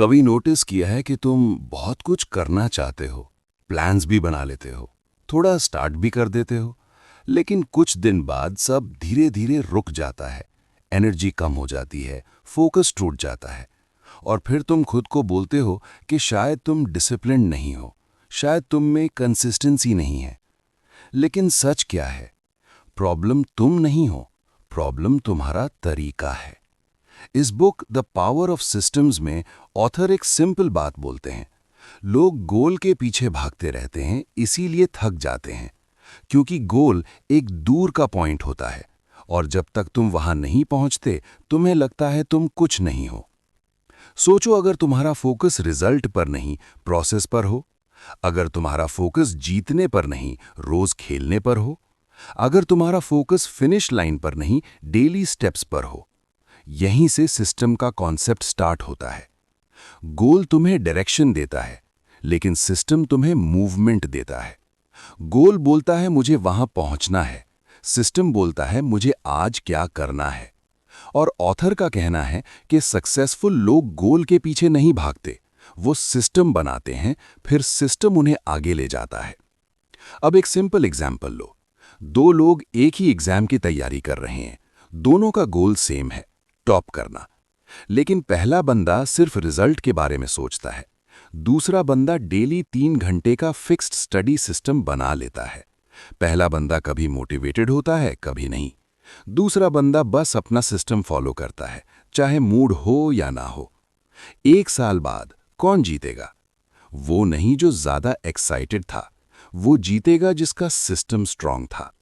कभी नोटिस किया है कि तुम बहुत कुछ करना चाहते हो, प्लान्स भी बना लेते हो, थोड़ा स्टार्ट भी कर देते हो, लेकिन कुछ दिन बाद सब धीरे धीरे रुक जाता है, एनर्जी कम हो जाती है, फोकस टूट जाता है, और फिर तुम खुद को बोलते हो कि शायद तुम डिसिप्लिन नहीं हो, शायद तुम में कंसिस्टेंसी नहीं है। लेकिन सच क्या है? प्रॉब्लम तुम नहीं हो, प्रॉब्लम तुम्हारा तरीका है। इस book the power of systems में ऑथर एक सिंपल बात बोलते हैं। लोग गोल के पीछे भागते रहते हैं, इसीलिए थक जाते हैं, क्योंकि गोल एक दूर का पॉइंट होता है और जब तक तुम वहां नहीं पहुंचते तुम्हें लगता है तुम कुछ नहीं हो। सोचो, अगर तुम्हारा फोकस रिजल्ट पर नहीं, प्रोसेस पर हो, अगर तुम्हारा फोकस जीतने पर नहीं, रोज खेलने पर हो, अगर तुम्हारा फोकस फिनिश लाइन पर नहीं, डेली स्टेप्स पर हो, यहीं से सिस्टम का कॉन्सेप्ट स्टार्ट होता है। गोल तुम्हें डायरेक्शन देता है, लेकिन सिस्टम तुम्हें मूवमेंट देता है। गोल बोलता है मुझे वहां पहुंचना है, सिस्टम बोलता है मुझे आज क्या करना है। और ऑथर का कहना है कि सक्सेसफुल लोग गोल के पीछे नहीं भागते, वो सिस्टम बनाते हैं, फिर सिस्टम उन्हें आगे ले जाता है। अब एक सिंपल एग्जाम्पल लो। दो लोग एक ही एग्जाम की तैयारी कर रहे हैं, दोनों का गोल सेम है, टॉप करना। लेकिन पहला बंदा सिर्फ रिजल्ट के बारे में सोचता है, दूसरा बंदा डेली 3 घंटे का फिक्स्ड स्टडी सिस्टम बना लेता है। पहला बंदा कभी मोटिवेटेड होता है, कभी नहीं। दूसरा बंदा बस अपना सिस्टम फॉलो करता है, चाहे मूड हो या ना हो। 1 साल बाद कौन जीतेगा? वो नहीं जो ज्यादा एक्साइटेड था, वो जीतेगा जिसका सिस्टम स्ट्रांग था।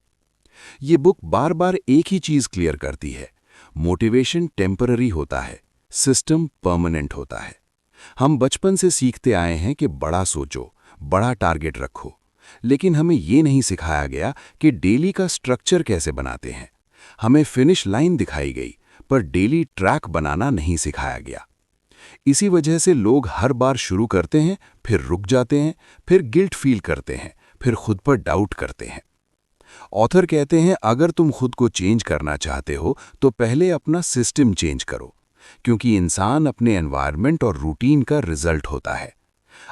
ये बुक बार बार एक ही चीज क्लियर करती है, मोटिवेशन टेम्पररी होता है, सिस्टम परमानेंट होता है। हम बचपन से सीखते आए हैं कि बड़ा सोचो, बड़ा टारगेट रखो, लेकिन हमें ये नहीं सिखाया गया कि डेली का स्ट्रक्चर कैसे बनाते हैं। हमें फिनिश लाइन दिखाई गई, पर डेली ट्रैक बनाना नहीं सिखाया गया। इसी वजह से लोग हर बार शुरू करते हैं, फिर रुक जाते हैं, फिर गिल्ट फील करते हैं, फिर खुद पर डाउट करते हैं। ऑथर कहते हैं अगर तुम खुद को चेंज करना चाहते हो तो पहले अपना सिस्टम चेंज करो, क्योंकि इंसान अपने एनवायरनमेंट और रूटीन का रिजल्ट होता है।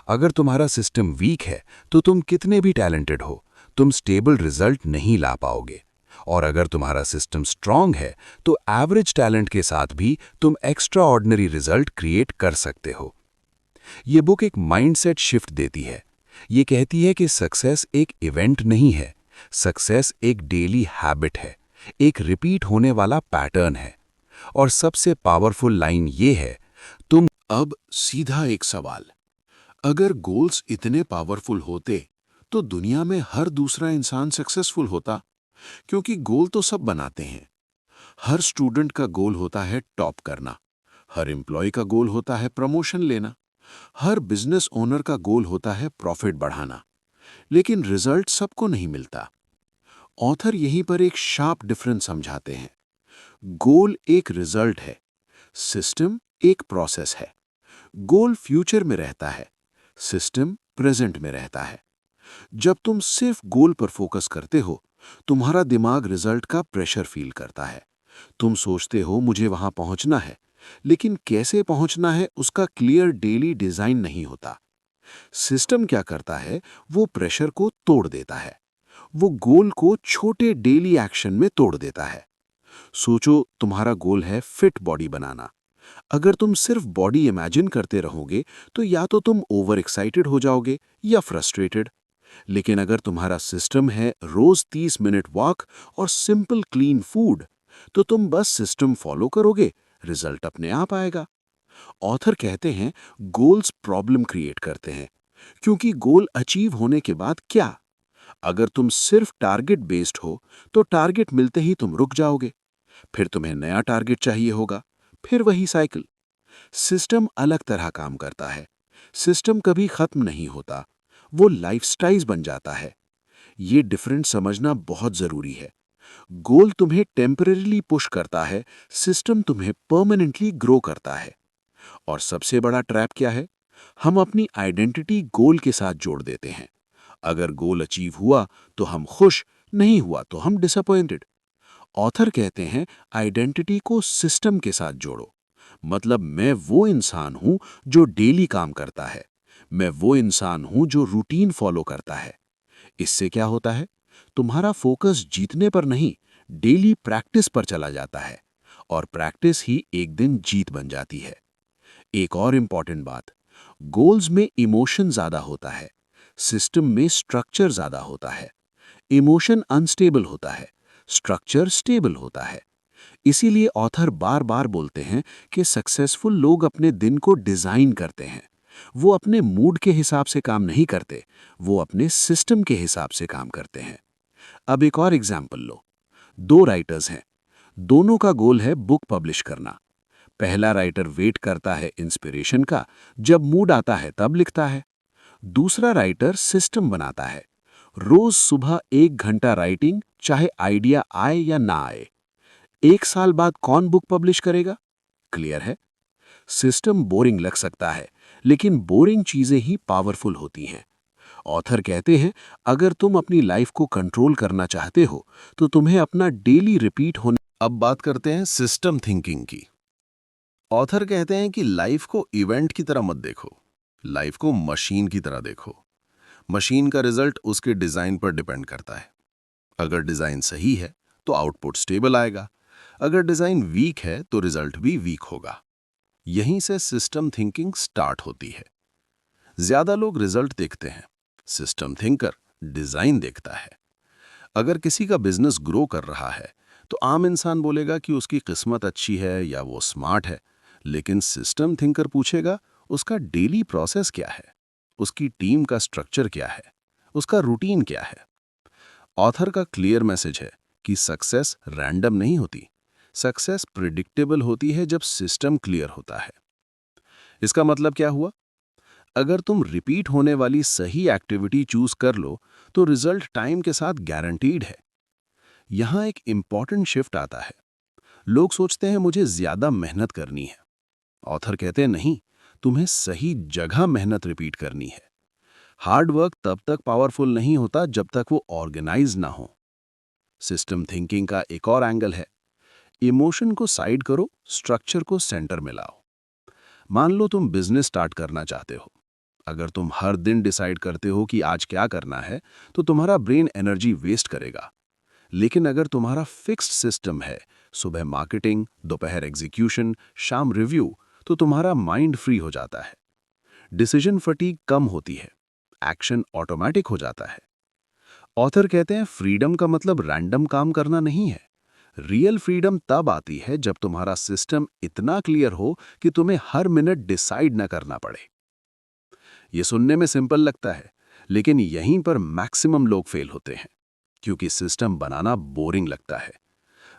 अगर तुम्हारा सिस्टम वीक है तो तुम कितने भी टैलेंटेड हो, तुम स्टेबल रिजल्ट नहीं ला पाओगे। और अगर तुम्हारा सिस्टम स्ट्रांग है तो एवरेज टैलेंट के साथ भी तुम एक्स्ट्रा ऑर्डिनरी रिजल्ट क्रिएट कर सकते हो। ये बुक एक माइंडसेट शिफ्ट देती है। ये कहती है कि सक्सेस एक इवेंट नहीं है, सक्सेस एक डेली हैबिट है, एक रिपीट होने वाला पैटर्न है। और सबसे पावरफुल लाइन ये है, तुम अब सीधा एक सवाल, अगर गोल्स इतने पावरफुल होते तो दुनिया में हर दूसरा इंसान सक्सेसफुल होता, क्योंकि गोल तो सब बनाते हैं। हर स्टूडेंट का गोल होता है टॉप करना, हर एम्प्लॉय का गोल होता है प्रमोशन लेना, हर बिजनेस ओनर का गोल होता है प्रॉफिट बढ़ाना, लेकिन रिजल्ट सबको नहीं मिलता। ऑथर यहीं पर एक शार्प डिफरेंस समझाते हैं। गोल एक रिजल्ट है, सिस्टम एक प्रोसेस है। गोल फ्यूचर में रहता है, सिस्टम प्रेजेंट में रहता है। जब तुम सिर्फ गोल पर फोकस करते हो, तुम्हारा दिमाग रिजल्ट का प्रेशर फील करता है। तुम सोचते हो मुझे वहां पहुंचना है, लेकिन कैसे पहुंचना है उसका क्लियर डेली डिजाइन नहीं होता। सिस्टम क्या करता है, वो प्रेशर को तोड़ देता है, वो गोल को छोटे डेली एक्शन में तोड़ देता है। सोचो, तुम्हारा गोल है फिट बॉडी बनाना। अगर तुम सिर्फ बॉडी इमेजिन करते रहोगे तो या तो तुम ओवर एक्साइटेड हो जाओगे या फ्रस्ट्रेटेड। लेकिन अगर तुम्हारा सिस्टम है रोज 30 मिनट वॉक और सिंपल क्लीन फूड, तो तुम बस सिस्टम फॉलो करोगे, रिजल्ट अपने आप आएगा। ऑथर कहते हैं गोल्स प्रॉब्लम क्रिएट करते हैं, क्योंकि गोल अचीव होने के बाद क्या? अगर तुम सिर्फ टारगेट बेस्ड हो तो टारगेट मिलते ही तुम रुक जाओगे, फिर तुम्हें नया टारगेट चाहिए होगा, फिर वही साइकिल। सिस्टम अलग तरह काम करता है। सिस्टम कभी खत्म नहीं होता, वो लाइफस्टाइल बन जाता है। ये डिफरेंस समझना बहुत जरूरी है। गोल तुम्हें टेम्परेरीली पुश करता है, सिस्टम तुम्हें परमानेंटली ग्रो करता है। और सबसे बड़ा ट्रैप क्या है? हम अपनी आइडेंटिटी गोल के साथ जोड़ देते हैं। अगर गोल अचीव हुआ तो हम खुश, नहीं हुआ तो हम डिसअपॉइंटेड। ऑथर कहते हैं आइडेंटिटी को सिस्टम के साथ जोड़ो। मतलब मैं वो इंसान हूं जो डेली काम करता है, मैं वो इंसान हूं जो रूटीन फॉलो करता है। इससे क्या होता है? तुम्हारा फोकस जीतने पर नहीं, डेली प्रैक्टिस पर चला जाता है, और प्रैक्टिस ही एक दिन जीत बन जाती है। एक और इंपॉर्टेंट बात, गोल्स में इमोशन ज्यादा होता है, सिस्टम में स्ट्रक्चर ज्यादा होता है। इमोशन अनस्टेबल होता है, स्ट्रक्चर स्टेबल होता है। इसीलिए ऑथर बार बार बोलते हैं कि सक्सेसफुल लोग अपने दिन को डिजाइन करते हैं। वो अपने मूड के हिसाब से काम नहीं करते, वो अपने सिस्टम के हिसाब से काम करते हैं। अब एक और एग्जाम्पल लो। दो राइटर्स हैं, दोनों का गोल है बुक पब्लिश करना। पहला राइटर वेट करता है इंस्पिरेशन का, जब मूड आता है तब लिखता है। दूसरा राइटर सिस्टम बनाता है, रोज सुबह 1 घंटा राइटिंग, चाहे आइडिया आए या ना आए। 1 साल बाद कौन बुक पब्लिश करेगा? क्लियर है? सिस्टम बोरिंग लग सकता है, लेकिन बोरिंग चीजें ही पावरफुल होती हैं। ऑथर कहते हैं, अगर तुम अपनी लाइफ को कंट्रोल करना चाहते हो तो तुम्हें अपना डेली रिपीट होने। अब बात करते हैं सिस्टम थिंकिंग की। ऑथर कहते हैं कि लाइफ को इवेंट की तरह मत देखो, लाइफ को मशीन की तरह देखो। मशीन का रिजल्ट उसके डिजाइन पर डिपेंड करता है। अगर डिजाइन सही है तो आउटपुट स्टेबल आएगा, अगर डिजाइन वीक है तो रिजल्ट भी वीक होगा। यहीं से सिस्टम थिंकिंग स्टार्ट होती है। ज्यादा लोग रिजल्ट देखते हैं, सिस्टम थिंकर डिजाइन देखता है। अगर किसी का बिजनेस ग्रो कर रहा है तो आम इंसान बोलेगा कि उसकी किस्मत अच्छी है या वो स्मार्ट है, लेकिन सिस्टम थिंकर पूछेगा उसका डेली प्रोसेस क्या है, उसकी टीम का स्ट्रक्चर क्या है, उसका रूटीन क्या है। ऑथर का क्लियर मैसेज है कि सक्सेस रैंडम नहीं होती, सक्सेस प्रिडिक्टेबल होती है जब सिस्टम क्लियर होता है। इसका मतलब क्या हुआ? अगर तुम रिपीट होने वाली सही एक्टिविटी चूज कर लो तो रिजल्ट टाइम के साथ गारंटीड है। यहां एक इंपॉर्टेंट शिफ्ट आता है। लोग सोचते हैं मुझे ज्यादा मेहनत करनी है। ऑथर कहते हैं नहीं, तुम्हें सही जगह मेहनत रिपीट करनी है। हार्ड वर्क तब तक पावरफुल नहीं होता जब तक वो ऑर्गेनाइज ना हो। सिस्टम थिंकिंग का एक और एंगल है, इमोशन को साइड करो, स्ट्रक्चर को सेंटर में लाओ। मान लो तुम बिजनेस स्टार्ट करना चाहते हो। अगर तुम हर दिन डिसाइड करते हो कि आज क्या करना है तो तुम्हारा ब्रेन एनर्जी वेस्ट करेगा। लेकिन अगर तुम्हारा फिक्स्ड सिस्टम है, सुबह मार्केटिंग, दोपहर एग्जीक्यूशन, शाम रिव्यू, तो तुम्हारा माइंड फ्री हो जाता है। डिसीजन फटीग कम होती है, एक्शन ऑटोमेटिक हो जाता है। ऑथर कहते हैं फ्रीडम का मतलब रैंडम काम करना नहीं है। रियल फ्रीडम तब आती है जब तुम्हारा सिस्टम इतना क्लियर हो कि तुम्हें हर मिनट डिसाइड न करना पड़े। ये सुनने में सिंपल लगता है, लेकिन यहीं पर मैक्सिमम लोग फेल होते हैं, क्योंकि सिस्टम बनाना बोरिंग लगता है।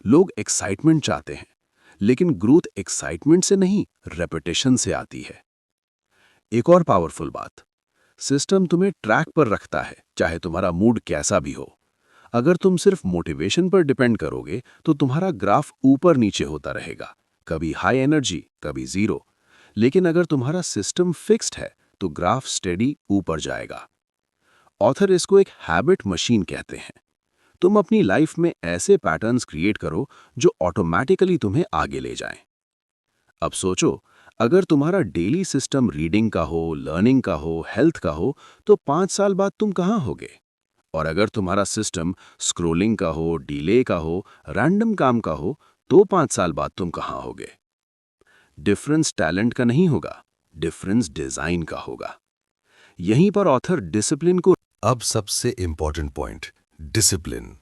लोग एक्साइटमेंट चाहते हैं, लेकिन ग्रोथ एक्साइटमेंट से नहीं, रेपिटेशन से आती है। एक और पावरफुल बात, सिस्टम तुम्हें ट्रैक पर रखता है, चाहे तुम्हारा मूड कैसा भी हो। अगर तुम सिर्फ मोटिवेशन पर डिपेंड करोगे तो तुम्हारा ग्राफ ऊपर नीचे होता रहेगा, कभी हाई एनर्जी, कभी जीरो। लेकिन अगर तुम्हारा सिस्टम फिक्स्ड है तो ग्राफ स्टेडी ऊपर जाएगा। ऑथर इसको एक हैबिट मशीन कहते हैं। तुम अपनी लाइफ में ऐसे पैटर्न्स क्रिएट करो जो ऑटोमैटिकली तुम्हें आगे ले जाएं। अब सोचो, अगर तुम्हारा डेली सिस्टम रीडिंग का हो, लर्निंग का हो, हेल्थ का हो, तो 5 साल बाद तुम कहाँ होगे? और अगर तुम्हारा सिस्टम स्क्रोलिंग का हो, डिले का हो, रैंडम काम का हो, तो 5 साल बाद तुम कहाँ होगे? डिफरेंस टैलेंट का नहीं होगा, डिफरेंस डिजाइन का होगा। यहीं पर ऑथर डिसिप्लिन को। अब सबसे इंपॉर्टेंट पॉइंट, डिसिप्लिन।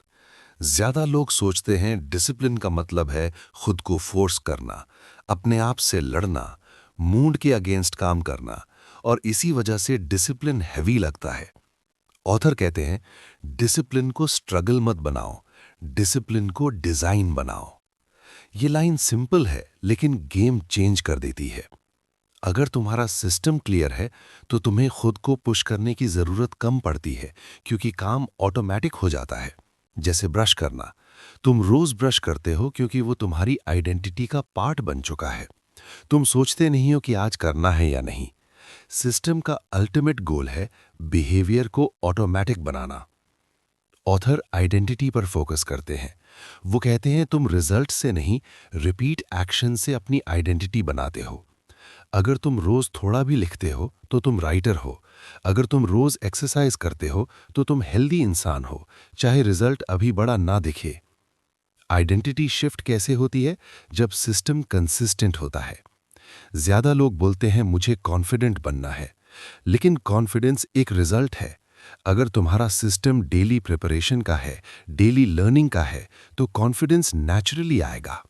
ज्यादा लोग सोचते हैं डिसिप्लिन का मतलब है खुद को फोर्स करना, अपने आप से लड़ना, मूड के अगेंस्ट काम करना, और इसी वजह से डिसिप्लिन हैवी लगता है। ऑथर कहते हैं डिसिप्लिन को स्ट्रगल मत बनाओ, डिसिप्लिन को डिजाइन बनाओ। ये लाइन सिंपल है लेकिन गेम चेंज कर देती है। अगर तुम्हारा सिस्टम क्लियर है तो तुम्हें खुद को पुश करने की जरूरत कम पड़ती है, क्योंकि काम ऑटोमेटिक हो जाता है। जैसे ब्रश करना, तुम रोज ब्रश करते हो क्योंकि वो तुम्हारी आइडेंटिटी का पार्ट बन चुका है। तुम सोचते नहीं हो कि आज करना है या नहीं। सिस्टम का अल्टीमेट गोल है बिहेवियर को ऑटोमेटिक बनाना। ऑथर आइडेंटिटी पर फोकस करते हैं। वो कहते हैं तुम रिजल्ट से नहीं, रिपीट एक्शन से अपनी आइडेंटिटी बनाते हो। अगर तुम रोज थोड़ा भी लिखते हो तो तुम राइटर हो। अगर तुम रोज एक्सरसाइज करते हो तो तुम हेल्दी इंसान हो, चाहे रिजल्ट अभी बड़ा ना दिखे। आइडेंटिटी शिफ्ट कैसे होती है? जब सिस्टम कंसिस्टेंट होता है। ज्यादा लोग बोलते हैं मुझे कॉन्फिडेंट बनना है, लेकिन कॉन्फिडेंस एक रिजल्ट है। अगर तुम्हारा सिस्टम डेली प्रिपरेशन का है, डेली लर्निंग का है, तो कॉन्फिडेंस नेचुरली आएगा।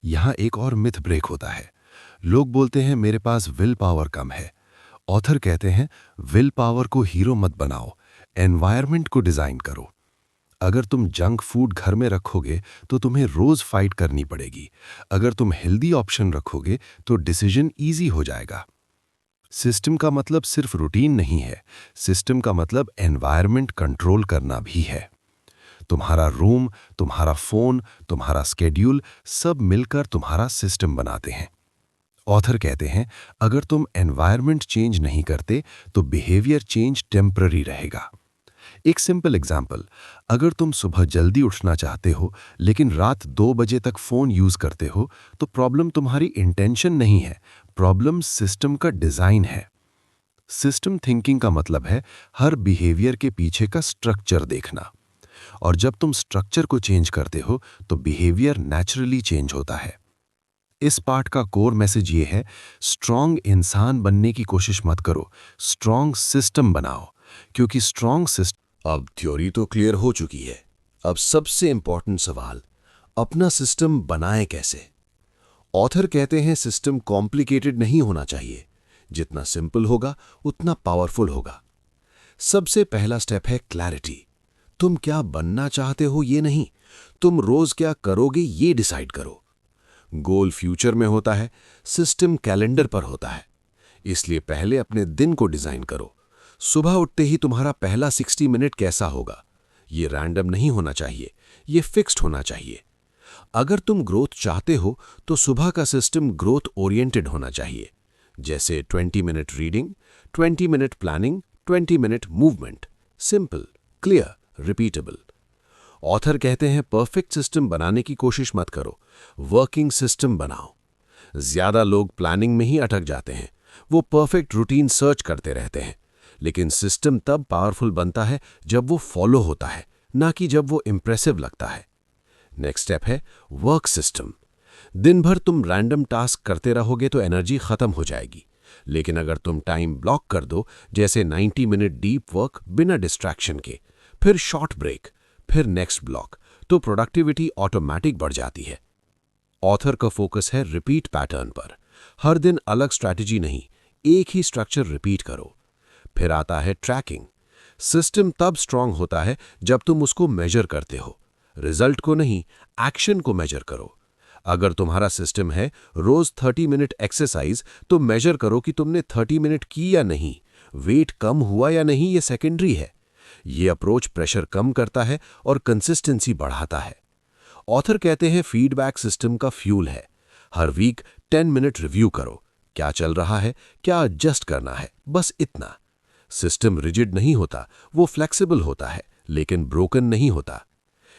यहां एक और मिथ ब्रेक होता है। लोग बोलते हैं मेरे पास विल पावर कम है। ऑथर कहते हैं विल पावर को हीरो मत बनाओ, एनवायरनमेंट को डिजाइन करो। अगर तुम जंक फूड घर में रखोगे तो तुम्हें रोज फाइट करनी पड़ेगी। अगर तुम हेल्दी ऑप्शन रखोगे तो डिसीजन इजी हो जाएगा। सिस्टम का मतलब सिर्फ रूटीन नहीं है, सिस्टम का मतलब एनवायरनमेंट कंट्रोल करना भी है। तुम्हारा रूम, तुम्हारा फोन, तुम्हारा स्केड्यूल सब मिलकर तुम्हारा सिस्टम बनाते हैं। ऑथर कहते हैं अगर तुम एनवायरनमेंट चेंज नहीं करते तो बिहेवियर चेंज टेम्पररी रहेगा। एक सिंपल एग्जाम्पल, अगर तुम सुबह जल्दी उठना चाहते हो लेकिन रात 2 बजे तक फोन यूज करते हो, तो प्रॉब्लम तुम्हारी इंटेंशन नहीं है, प्रॉब्लम सिस्टम का डिजाइन है। सिस्टम थिंकिंग का मतलब है हर बिहेवियर के पीछे का स्ट्रक्चर देखना, और जब तुम स्ट्रक्चर को चेंज करते हो तो बिहेवियर नेचुरली चेंज होता है। इस पार्ट का कोर मैसेज ये है, स्ट्रांग इंसान बनने की कोशिश मत करो, स्ट्रांग सिस्टम बनाओ, क्योंकि स्ट्रांग सिस्टम। अब थ्योरी तो क्लियर हो चुकी है। अब सबसे इंपॉर्टेंट सवाल, अपना सिस्टम बनाएं कैसे? ऑथर कहते हैं सिस्टम कॉम्प्लिकेटेड नहीं होना चाहिए, जितना सिंपल होगा उतना पावरफुल होगा। सबसे पहला स्टेप है क्लैरिटी। तुम क्या बनना चाहते हो ये नहीं, तुम रोज क्या करोगे ये डिसाइड करो। गोल फ्यूचर में होता है, सिस्टम कैलेंडर पर होता है। इसलिए पहले अपने दिन को डिजाइन करो। सुबह उठते ही तुम्हारा पहला 60 मिनट कैसा होगा? ये रैंडम नहीं होना चाहिए, ये फिक्स्ड होना चाहिए। अगर तुम ग्रोथ चाहते हो तो सुबह का सिस्टम ग्रोथ ओरिएंटेड होना चाहिए, जैसे 20 minute reading, 20 minute planning, 20 minute movement. Simple, clear, repeatable. Author कहते हैं परफेक्ट सिस्टम बनाने की कोशिश मत करो, वर्किंग सिस्टम बनाओ। ज्यादा लोग प्लानिंग में ही अटक जाते हैं, वो परफेक्ट रूटीन सर्च करते रहते हैं। लेकिन सिस्टम तब पावरफुल बनता है जब वो फॉलो होता है, ना कि जब वो इंप्रेसिव लगता है। नेक्स्ट स्टेप है वर्क सिस्टम। दिन भर तुम रैंडम टास्क करते रहोगे तो एनर्जी खत्म हो जाएगी। लेकिन अगर तुम टाइम ब्लॉक कर दो, जैसे 90 मिनट डीप वर्क बिना डिस्ट्रैक्शन के, फिर शॉर्ट ब्रेक, फिर नेक्स्ट ब्लॉक, तो प्रोडक्टिविटी ऑटोमेटिक बढ़ जाती है। ऑथर का फोकस है रिपीट पैटर्न पर। हर दिन अलग स्ट्रैटेजी नहीं, एक ही स्ट्रक्चर रिपीट करो। फिर आता है ट्रैकिंग। सिस्टम तब स्ट्रांग होता है जब तुम उसको मेजर करते हो, रिजल्ट को नहीं, एक्शन को मेजर करो। अगर तुम्हारा सिस्टम है रोज 30 मिनट एक्सरसाइज, तो मेजर करो कि तुमने 30 मिनट की या नहीं, वेट कम हुआ या नहीं, ये सेकेंडरी है। ये अप्रोच प्रेशर कम करता है और कंसिस्टेंसी बढ़ाता है। ऑथर कहते हैं फीडबैक सिस्टम का फ्यूल है। हर वीक 10 मिनट रिव्यू करो, क्या चल रहा है, क्या एडजस्ट करना है, बस इतना। सिस्टम रिजिड नहीं होता, वो फ्लेक्सिबल होता है, लेकिन ब्रोकन नहीं होता।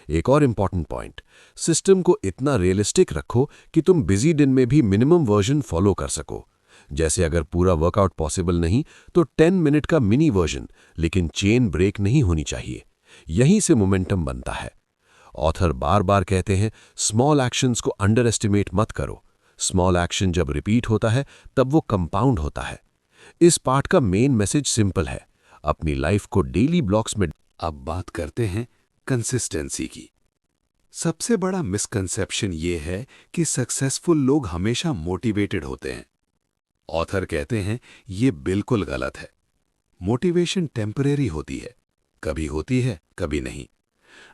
एक और इंपॉर्टेंट पॉइंट, सिस्टम को इतना रियलिस्टिक रखो कि तुम बिजी दिन में भी मिनिमम वर्जन फॉलो कर सको। जैसे अगर पूरा वर्कआउट पॉसिबल नहीं तो 10 मिनट का मिनी वर्जन, लेकिन चेन ब्रेक नहीं होनी चाहिए। यहीं से मोमेंटम बनता है। ऑथर बार बार कहते हैं स्मॉल एक्शंस को अंडर एस्टिमेट मत करो। स्मॉल एक्शन जब रिपीट होता है तब वो कंपाउंड होता है। इस पार्ट का मेन मैसेज सिंपल है, अपनी लाइफ को डेली ब्लॉक्स में। अब बात करते हैं कंसिस्टेंसी की। सबसे बड़ा मिसकंसेप्शन ये है कि सक्सेसफुल लोग हमेशा मोटिवेटेड होते हैं। ऑथर कहते हैं ये बिल्कुल गलत है। मोटिवेशन टेम्परेरी होती है, कभी होती है कभी नहीं।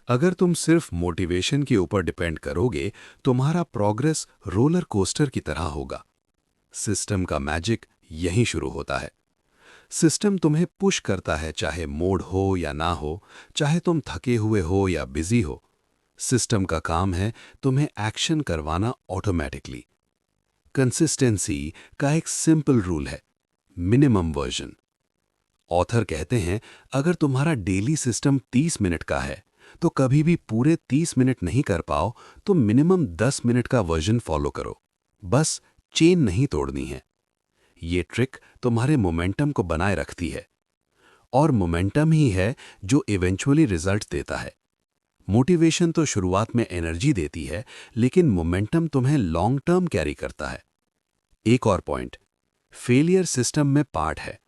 अगर तुम सिर्फ मोटिवेशन के ऊपर डिपेंड करोगे, तुम्हारा प्रोग्रेस रोलर कोस्टर की तरह होगा। सिस्टम का मैजिक यहीं शुरू होता है। सिस्टम तुम्हें पुश करता है, चाहे मूड हो या ना हो, चाहे तुम थके हुए हो या बिजी हो। सिस्टम का काम है तुम्हें एक्शन करवाना ऑटोमेटिकली। कंसिस्टेंसी का एक सिंपल रूल है, मिनिमम वर्जन। ऑथर कहते हैं अगर तुम्हारा डेली सिस्टम 30 मिनट का है तो कभी भी पूरे 30 मिनट नहीं कर पाओ तो मिनिमम 10 मिनट का वर्जन फॉलो करो। बस चेन नहीं तोड़नी है। ये ट्रिक तुम्हारे मोमेंटम को बनाए रखती है और मोमेंटम ही है जो इवेंचुअली रिजल्ट देता है। मोटिवेशन तो शुरुआत में एनर्जी देती है, लेकिन मोमेंटम तुम्हें लॉन्ग टर्म कैरी करता है। एक और पॉइंट, फेलियर सिस्टम में पार्ट है।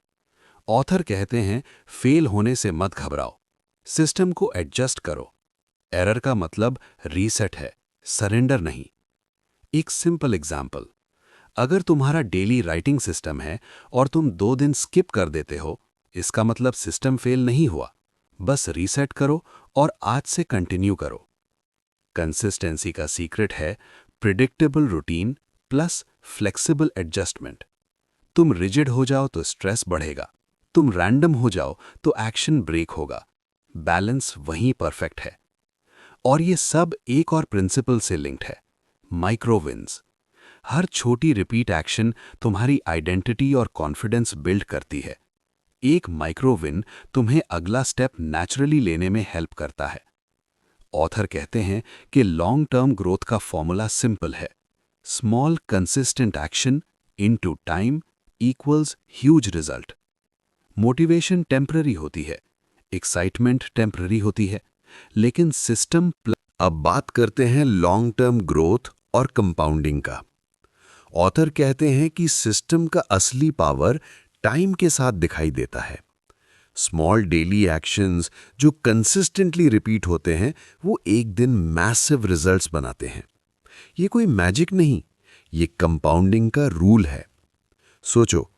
ऑथर कहते हैं फेल होने से मत घबराओ, सिस्टम को एडजस्ट करो। एरर का मतलब रीसेट है, सरेंडर नहीं। एक सिंपल एग्जाम्पल, अगर तुम्हारा डेली राइटिंग सिस्टम है और तुम 2 दिन स्किप कर देते हो, इसका मतलब सिस्टम फेल नहीं हुआ। बस रीसेट करो और आज से कंटिन्यू करो। कंसिस्टेंसी का सीक्रेट है predictable routine plus flexible adjustment. तुम रिजिड हो जाओ तो स्ट्रेस बढ़ेगा, तुम रैंडम हो जाओ तो एक्शन ब्रेक होगा। बैलेंस वहीं परफेक्ट है। और ये सब एक और प्रिंसिपल से लिंक्ड है, माइक्रो विन्स। हर छोटी रिपीट एक्शन तुम्हारी आइडेंटिटी और कॉन्फिडेंस बिल्ड करती है। एक माइक्रो विन तुम्हें अगला स्टेप नेचुरली लेने में हेल्प करता है। ऑथर कहते हैं कि लॉन्ग टर्म ग्रोथ का फॉर्मूला सिंपल है, small consistent action into time equals huge result. Motivation temporary होती है, एक्साइटमेंट टेम्पररी होती है, लेकिन सिस्टम। अब बात करते हैं लॉन्ग टर्म ग्रोथ और कंपाउंडिंग का। ऑथर कहते हैं कि सिस्टम का असली पावर टाइम के साथ दिखाई देता है। स्मॉल डेली एक्शंस जो कंसिस्टेंटली रिपीट होते हैं वो एक दिन मैसिव रिजल्ट्स बनाते हैं। ये कोई मैजिक नहीं, ये कंपाउंडिंग का रूल है। सोचो,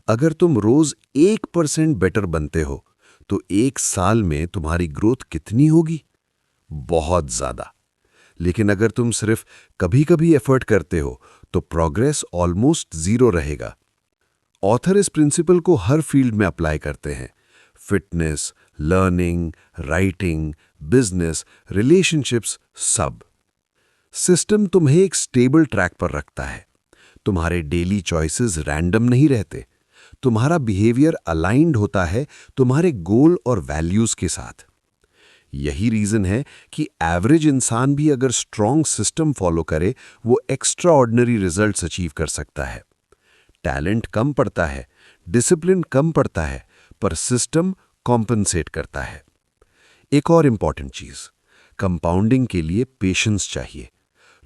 अगर तुम रोज 1% बेटर बनते हो तो 1 साल में तुम्हारी ग्रोथ कितनी होगी? बहुत ज्यादा। लेकिन अगर तुम सिर्फ कभी-कभी एफर्ट करते हो तो प्रोग्रेस ऑलमोस्ट 0 रहेगा। ऑथर इस प्रिंसिपल को हर फील्ड में अप्लाई करते हैं, fitness, learning, writing, business, relationships, सब। सिस्टम तुम्हें एक स्टेबल ट्रैक पर रखता है। तुम्हारे डेली चॉइसेस रैंडम नहीं रहते, तुम्हारा बिहेवियर अलाइंड होता है तुम्हारे गोल और वैल्यूज के साथ। यही रीजन है कि एवरेज इंसान भी अगर स्ट्रॉन्ग सिस्टम फॉलो करे वो एक्स्ट्रा ऑर्डिनरी रिजल्ट्स अचीव कर सकता है। टैलेंट कम पड़ता है, डिसिप्लिन कम पड़ता है, पर सिस्टम कॉम्पनसेट करता है। एक और इंपॉर्टेंट चीज, कंपाउंडिंग के लिए पेशेंस चाहिए।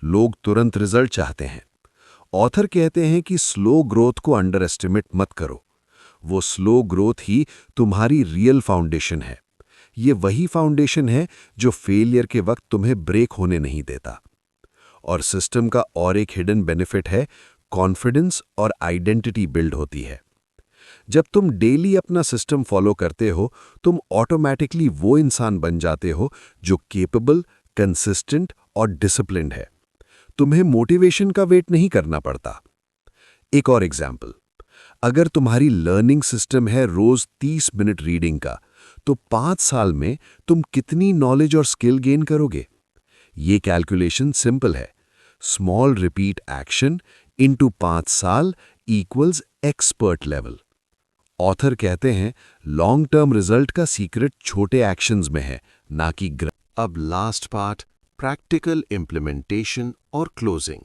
लोग तुरंत रिजल्ट चाहते हैं। ऑथर कहते हैं कि स्लो ग्रोथ को अंडर एस्टिमेट मत करो। वो स्लो ग्रोथ ही तुम्हारी रियल फाउंडेशन है। ये वही फाउंडेशन है जो फेलियर के वक्त तुम्हें ब्रेक होने नहीं देता। और सिस्टम का और एक हिडन बेनिफिट है, कॉन्फिडेंस और आइडेंटिटी बिल्ड होती है। जब तुम डेली अपना सिस्टम फॉलो करते हो, तुम ऑटोमैटिकली वो इंसान बन जाते हो जो केपेबल, कंसिस्टेंट और डिसिप्लिन्ड है। तुम्हें मोटिवेशन का वेट नहीं करना पड़ता। एक और एग्जाम्पल, अगर तुम्हारी लर्निंग सिस्टम है रोज 30 मिनट रीडिंग का, तो 5 साल में तुम कितनी नॉलेज और स्किल गेन करोगे? ये कैलकुलेशन सिंपल है, स्मॉल रिपीट एक्शन इनटू 5 साल इक्वल्स एक्सपर्ट लेवल। ऑथर कहते हैं लॉन्ग टर्म रिजल्ट का सीक्रेट छोटे एक्शंस में है, ना कि अब लास्ट पार्ट, प्रैक्टिकल इम्प्लीमेंटेशन और क्लोजिंग।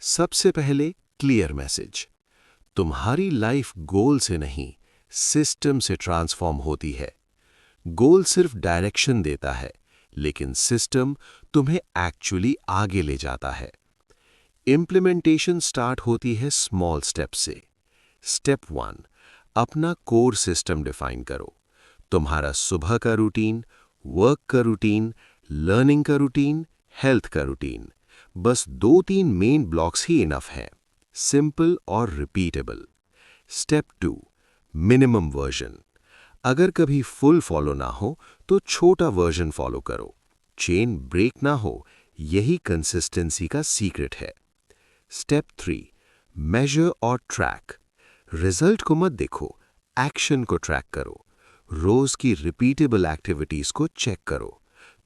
सबसे पहले क्लियर मैसेज, तुम्हारी लाइफ गोल से नहीं सिस्टम से ट्रांसफॉर्म होती है। गोल सिर्फ डायरेक्शन देता है, लेकिन सिस्टम तुम्हें एक्चुअली आगे ले जाता है। इम्प्लीमेंटेशन स्टार्ट होती है स्मॉल स्टेप से। स्टेप 1, अपना कोर सिस्टम डिफाइन करो। तुम्हारा सुबह का रूटीन, वर्क का रूटीन, लर्निंग का रूटीन, हेल्थ का रूटीन। बस 2-3 मेन ब्लॉक्स ही इनफ हैं, सिंपल और रिपीटेबल। Step 2, minimum version. अगर कभी फुल फॉलो ना हो तो छोटा वर्जन फॉलो करो। चेन ब्रेक ना हो, यही कंसिस्टेंसी का सीक्रेट है। स्टेप 3, मेजर और ट्रैक। रिजल्ट को मत देखो, एक्शन को ट्रैक करो। रोज की रिपीटेबल एक्टिविटीज को चेक करो।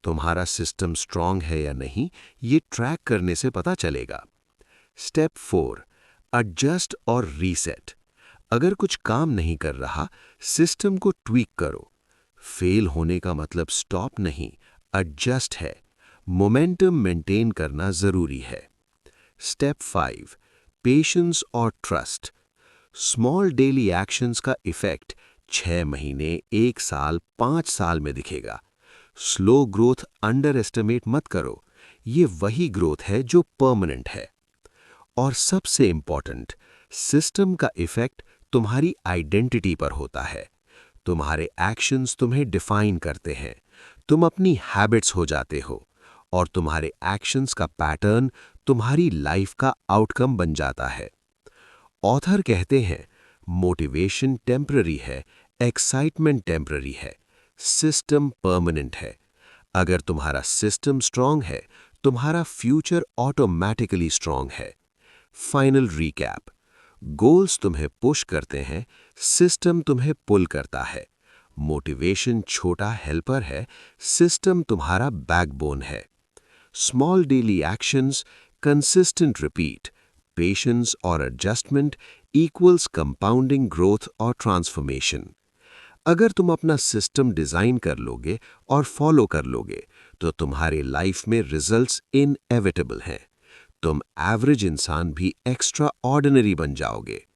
तुम्हारा सिस्टम स्ट्रांग है या नहीं, ये ट्रैक करने से पता चलेगा। स्टेप 4, एडजस्ट और रीसेट। अगर कुछ काम नहीं कर रहा, सिस्टम को ट्वीक करो। फेल होने का मतलब स्टॉप नहीं, एडजस्ट है। मोमेंटम मेंटेन करना जरूरी है। स्टेप 5, पेशेंस और ट्रस्ट। स्मॉल डेली एक्शंस का इफेक्ट 6 महीने, 1 साल, 5 साल में दिखेगा। स्लो ग्रोथ अंडर एस्टिमेट मत करो, ये वही ग्रोथ है जो परमानेंट है। और सबसे इंपॉर्टेंट, सिस्टम का इफेक्ट तुम्हारी आइडेंटिटी पर होता है। तुम्हारे एक्शंस तुम्हें डिफाइन करते हैं। तुम अपनी हैबिट्स हो जाते हो और तुम्हारे एक्शंस का पैटर्न तुम्हारी लाइफ का आउटकम बन जाता है। ऑथर कहते हैं, मोटिवेशन टेम्पररी है, एक्साइटमेंट टेम्पररी है, सिस्टम परमानेंट है। अगर तुम्हारा सिस्टम स्ट्रांग है, तुम्हारा फ्यूचर ऑटोमैटिकली स्ट्रांग है। फाइनल रिकैप, गोल्स तुम्हें पुश करते हैं, सिस्टम तुम्हें पुल करता है। मोटिवेशन छोटा हेल्पर है, सिस्टम तुम्हारा बैकबोन है। Small daily actions, consistent repeat, patience और एडजस्टमेंट इक्वल्स कंपाउंडिंग ग्रोथ और ट्रांसफॉर्मेशन। अगर तुम अपना सिस्टम डिजाइन कर लोगे और फॉलो कर लोगे, तो तुम्हारे लाइफ में रिजल्ट्स इनएविटेबल हैं। तुम एवरेज इंसान भी एक्स्ट्रा ऑर्डिनरी बन जाओगे।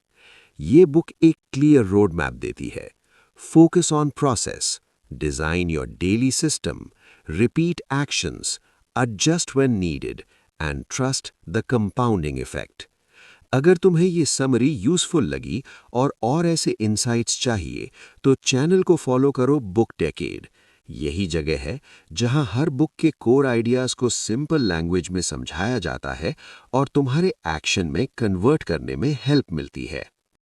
ये बुक एक क्लियर रोड मैप देती है। Focus on process, design your daily system, repeat actions, adjust when needed, and trust the compounding effect. अगर तुम्हें ये समरी यूजफुल लगी और ऐसे इंसाइट्स चाहिए, तो चैनल को फॉलो करो बुक डेकेड। यही जगह है जहां हर बुक के कोर आइडियाज को सिंपल लैंग्वेज में समझाया जाता है और तुम्हारे एक्शन में कन्वर्ट करने में हेल्प मिलती है।